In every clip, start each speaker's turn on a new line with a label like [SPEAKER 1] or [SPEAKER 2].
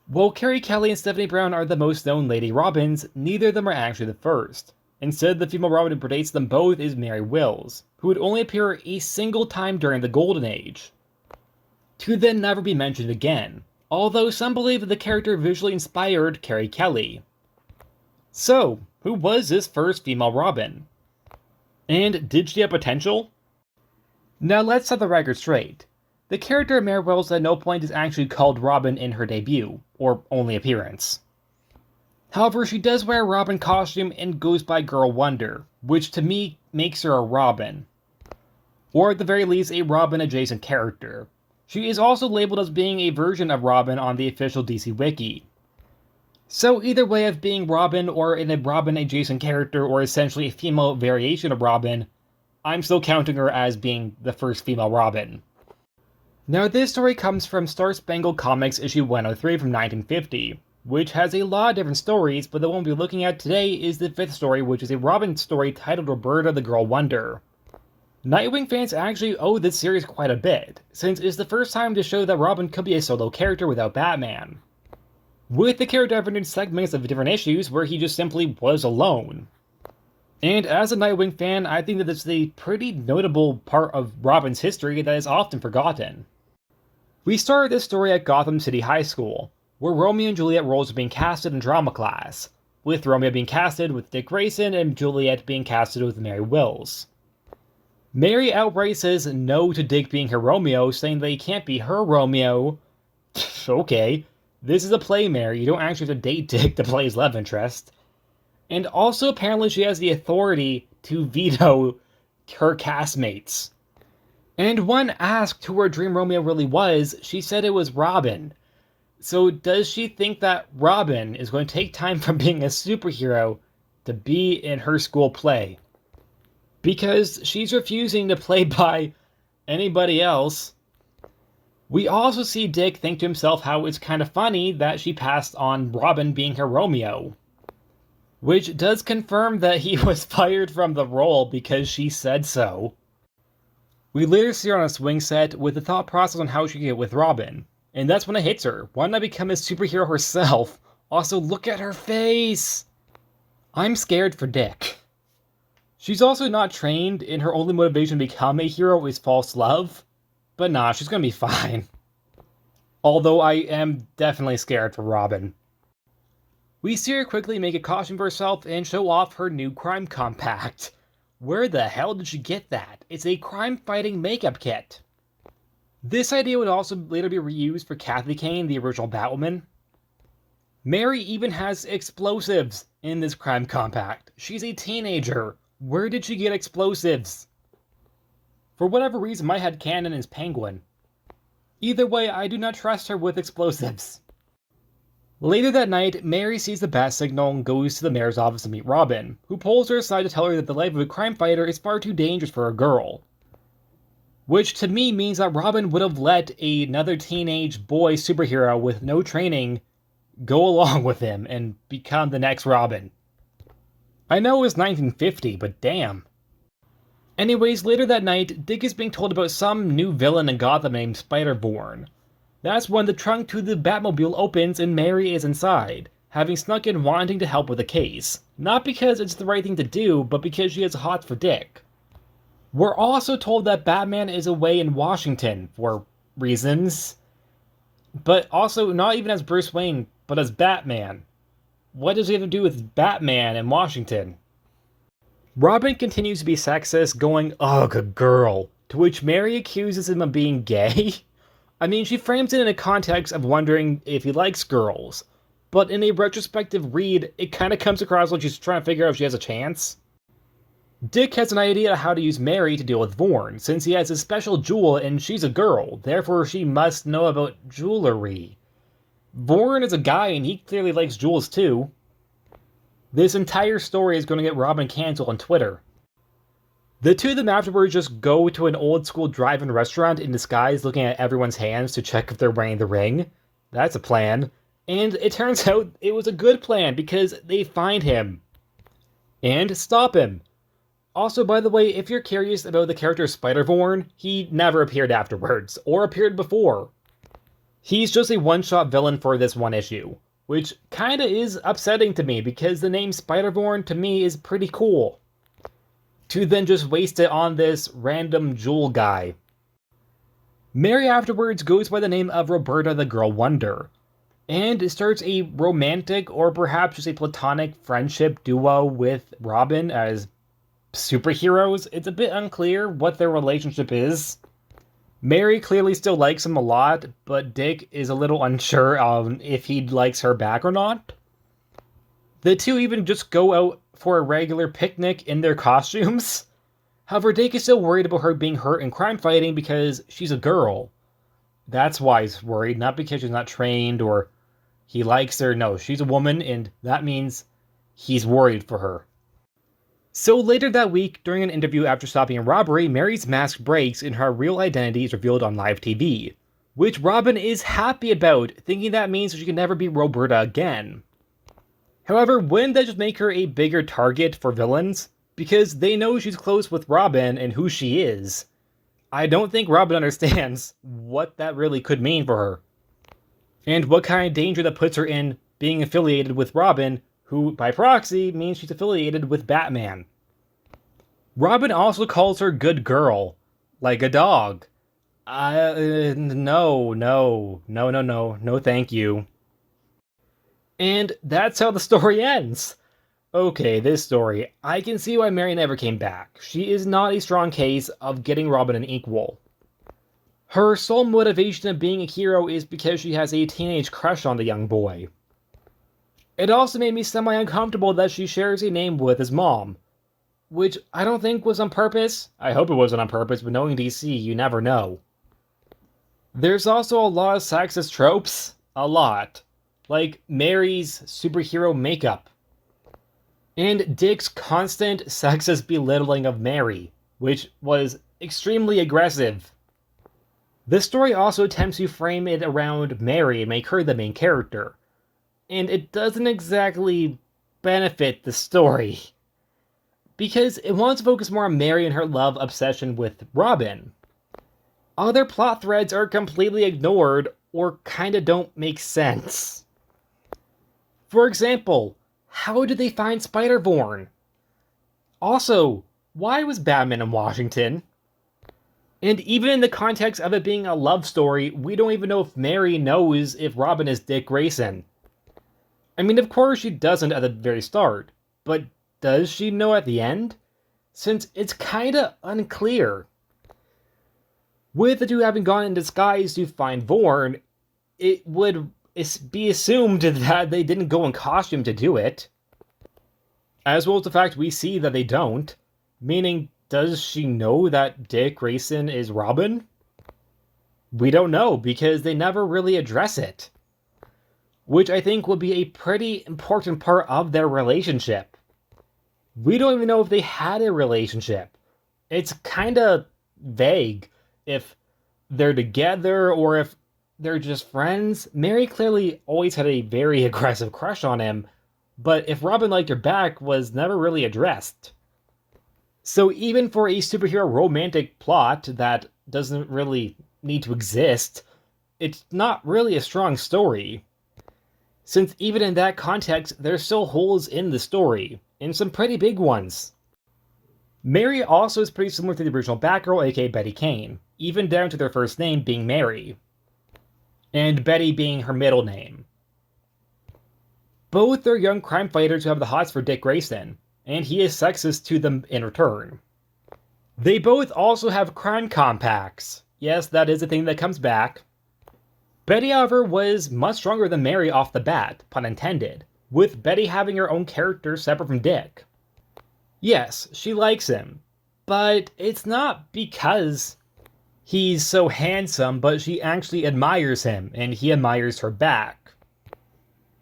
[SPEAKER 1] While Carrie Kelly and Stephanie Brown are the most known Lady Robins, neither of them are actually the first. Instead, the female Robin who predates them both is Mary Wills, who would only appear a single time during the Golden Age, to then never be mentioned again, although some believe that the character visually inspired Carrie Kelly. So, who was this first female Robin? And did she have potential? Now let's set the record straight. The character of Mary Wills at no point is actually called Robin in her debut, or only appearance. However, she does wear a Robin costume and goes by Girl Wonder, which to me makes her a Robin. Or at the very least, a Robin-adjacent character. She is also labeled as being a version of Robin on the official DC Wiki. So either way of being Robin or in a Robin-adjacent character or essentially a female variation of Robin, I'm still counting her as being the first female Robin. Now this story comes from Star Spangled Comics issue 103 from 1950, which has a lot of different stories, but the one we'll be looking at today is the 5th story, which is a Robin story titled Roberta The Girl Wonder. Nightwing fans actually owe this series quite a bit, since it's the first time to show that Robin could be a solo character without Batman, with the character having segments of different issues where he just simply was alone. And as a Nightwing fan, I think that this is a pretty notable part of Robin's history that is often forgotten. We started this story at Gotham City High School, where Romeo and Juliet roles are being casted in drama class, with Romeo being casted with Dick Grayson and Juliet being casted with Mary Wills. Mary outright says no to Dick being her Romeo, saying that he can't be her Romeo. Okay, this is a play, Mary, you don't actually have to date Dick to play his love interest. And also apparently she has the authority to veto her castmates. And when asked who her dream Romeo really was, she said it was Robin. So does she think that Robin is going to take time from being a superhero to be in her school play? Because she's refusing to play by anybody else. We also see Dick think to himself how it's kind of funny that she passed on Robin being her Romeo, which does confirm that he was fired from the role because she said so. We later see her on a swing set with the thought process on how she could get with Robin, and that's when it hits her. Why not become a superhero herself? Also, look at her face! I'm scared for Dick. She's also not trained, and her only motivation to become a hero is false love. But nah, she's gonna be fine. Although I am definitely scared for Robin. We see her quickly make a costume for herself and show off her new crime compact. Where the hell did she get that? It's a crime-fighting makeup kit. This idea would also later be reused for Kathy Kane, the original Batwoman. Mary even has explosives in this crime compact. She's a teenager. Where did she get explosives? For whatever reason, my headcanon is Penguin. Either way, I do not trust her with explosives. Later that night, Mary sees the bat signal and goes to the mayor's office to meet Robin, who pulls her aside to tell her that the life of a crime fighter is far too dangerous for a girl. Which to me means that Robin would have let another teenage boy superhero with no training go along with him and become the next Robin. I know it was 1950, but damn. Anyways, later that night, Dick is being told about some new villain in Gotham named Vorn. That's when the trunk to the Batmobile opens and Mary is inside, having snuck in wanting to help with the case. Not because it's the right thing to do, but because she has a hot for Dick. We're also told that Batman is away in Washington for reasons, but also not even as Bruce Wayne, but as Batman. What does he have to do with Batman in Washington? Robin continues to be sexist, going, "Ugh, girl," to which Mary accuses him of being gay. I mean, she frames it in a context of wondering if he likes girls, but in a retrospective read, it kind of comes across like she's trying to figure out if she has a chance. Dick has an idea of how to use Mary to deal with Vorn, since he has a special jewel and she's a girl, therefore she must know about jewelry. Vorn is a guy and he clearly likes jewels too. This entire story is going to get Robin cancelled on Twitter. The two of them afterwards just go to an old school drive-in restaurant in disguise looking at everyone's hands to check if they're wearing the ring. That's a plan. And it turns out it was a good plan because they find him. And stop him. Also, by the way, if you're curious about the character Spider-Vorn, he never appeared afterwards, or appeared before. He's just a one-shot villain for this one issue, which kinda is upsetting to me because the name Spider-Vorn to me is pretty cool. To then just waste it on this random jewel guy. Mary afterwards goes by the name of Roberta the Girl Wonder, and starts a romantic or perhaps just a platonic friendship duo with Robin as superheroes. It's a bit unclear what their relationship is. Mary clearly still likes him a lot, but Dick is a little unsure on if he likes her back or not. The two even just go out for a regular picnic in their costumes. However, Dick is still worried about her being hurt in crime fighting because she's a girl. That's why he's worried, not because she's not trained or he likes her. No, she's a woman, and that means he's worried for her. So later that week, during an interview after stopping a robbery, Mary's mask breaks and her real identity is revealed on live TV, which Robin is happy about, thinking that means she can never be Roberta again. However, wouldn't that just make her a bigger target for villains? Because they know she's close with Robin and who she is. I don't think Robin understands what that really could mean for her. And what kind of danger that puts her in being affiliated with Robin, who, by proxy, means she's affiliated with Batman. Robin also calls her good girl, like a dog. No, thank you. And that's how the story ends. Okay, this story, I can see why Mary never came back. She is not a strong case of getting Robin an equal. Her sole motivation of being a hero is because she has a teenage crush on the young boy. It also made me semi-uncomfortable that she shares a name with his mom, which I don't think was on purpose. I hope it wasn't on purpose, but knowing DC, you never know. There's also a lot of sexist tropes. A lot. Like Mary's superhero makeup. And Dick's constant sexist belittling of Mary, which was extremely aggressive. This story also attempts to frame it around Mary and make her the main character, and it doesn't exactly benefit the story, because it wants to focus more on Mary and her love obsession with Robin. Other plot threads are completely ignored or kinda don't make sense. For example, how did they find Spider-Vorn? Also, why was Batman in Washington? And even in the context of it being a love story, we don't even know if Mary knows if Robin is Dick Grayson. I mean, of course she doesn't at the very start, but does she know at the end? Since it's kinda unclear. With the two having gone in disguise to find Vorn, it would be assumed that they didn't go in costume to do it. As well as the fact we see that they don't. Meaning, does she know that Dick Grayson is Robin? We don't know, because they never really address it. Which I think would be a pretty important part of their relationship. We don't even know if they had a relationship. It's kinda vague if they're together or if they're just friends. Mary clearly always had a very aggressive crush on him, but if Robin liked her back was never really addressed. So even for a superhero romantic plot that doesn't really need to exist, it's not really a strong story. Since even in that context, there's still holes in the story, and some pretty big ones. Mary also is pretty similar to the original Batgirl, aka Betty Kane, even down to their first name being Mary, and Betty being her middle name. Both are young crime fighters who have the hots for Dick Grayson, and he is sexist to them in return. They both also have crime compacts. Yes, that is a thing that comes back. Betty, however, was much stronger than Mary off the bat, pun intended, with Betty having her own character separate from Dick. Yes, she likes him, but it's not because he's so handsome, but she actually admires him, and he admires her back.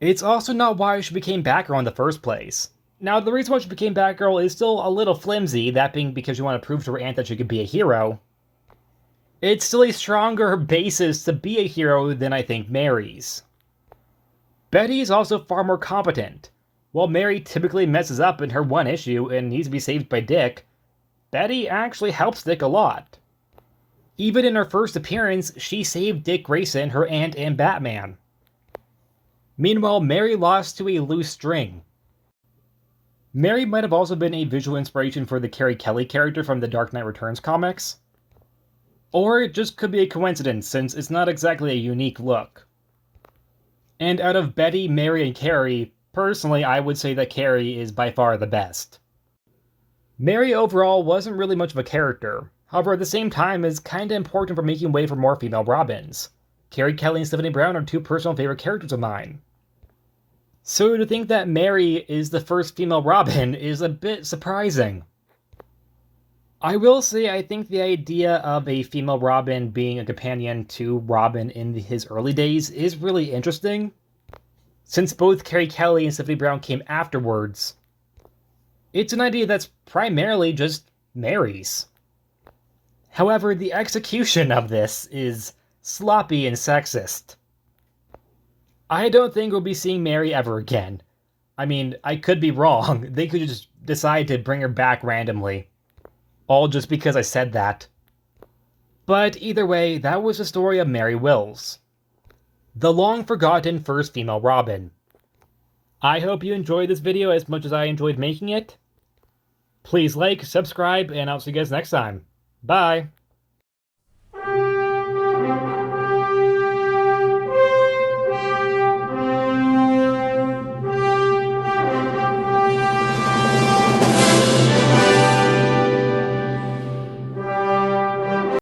[SPEAKER 1] It's also not why she became Batgirl in the first place. Now, the reason why she became Batgirl is still a little flimsy, that being because you want to prove to her aunt that she could be a hero. It's still a stronger basis to be a hero than I think Mary's. Betty is also far more competent. While Mary typically messes up in her one issue and needs to be saved by Dick, Betty actually helps Dick a lot. Even in her first appearance, she saved Dick Grayson, her aunt, and Batman. Meanwhile, Mary lost to a loose string. Mary might have also been a visual inspiration for the Carrie Kelly character from the Dark Knight Returns comics. Or it just could be a coincidence, since it's not exactly a unique look. And out of Betty, Mary, and Carrie, personally I would say that Carrie is by far the best. Mary overall wasn't really much of a character, however at the same time is kinda important for making way for more female Robins. Carrie Kelly and Stephanie Brown are two personal favorite characters of mine. So to think that Mary is the first female Robin is a bit surprising. I will say I think the idea of a female Robin being a companion to Robin in his early days is really interesting. Since both Carrie Kelly and Stephanie Brown came afterwards, it's an idea that's primarily just Mary's. However, the execution of this is sloppy and sexist. I don't think we'll be seeing Mary ever again. I mean, I could be wrong. They could just decide to bring her back randomly. All just because I said that. But either way, that was the story of Mary Wills, the long-forgotten first female Robin. I hope you enjoyed this video as much as I enjoyed making it. Please like, subscribe, and I'll see you guys next time. Bye!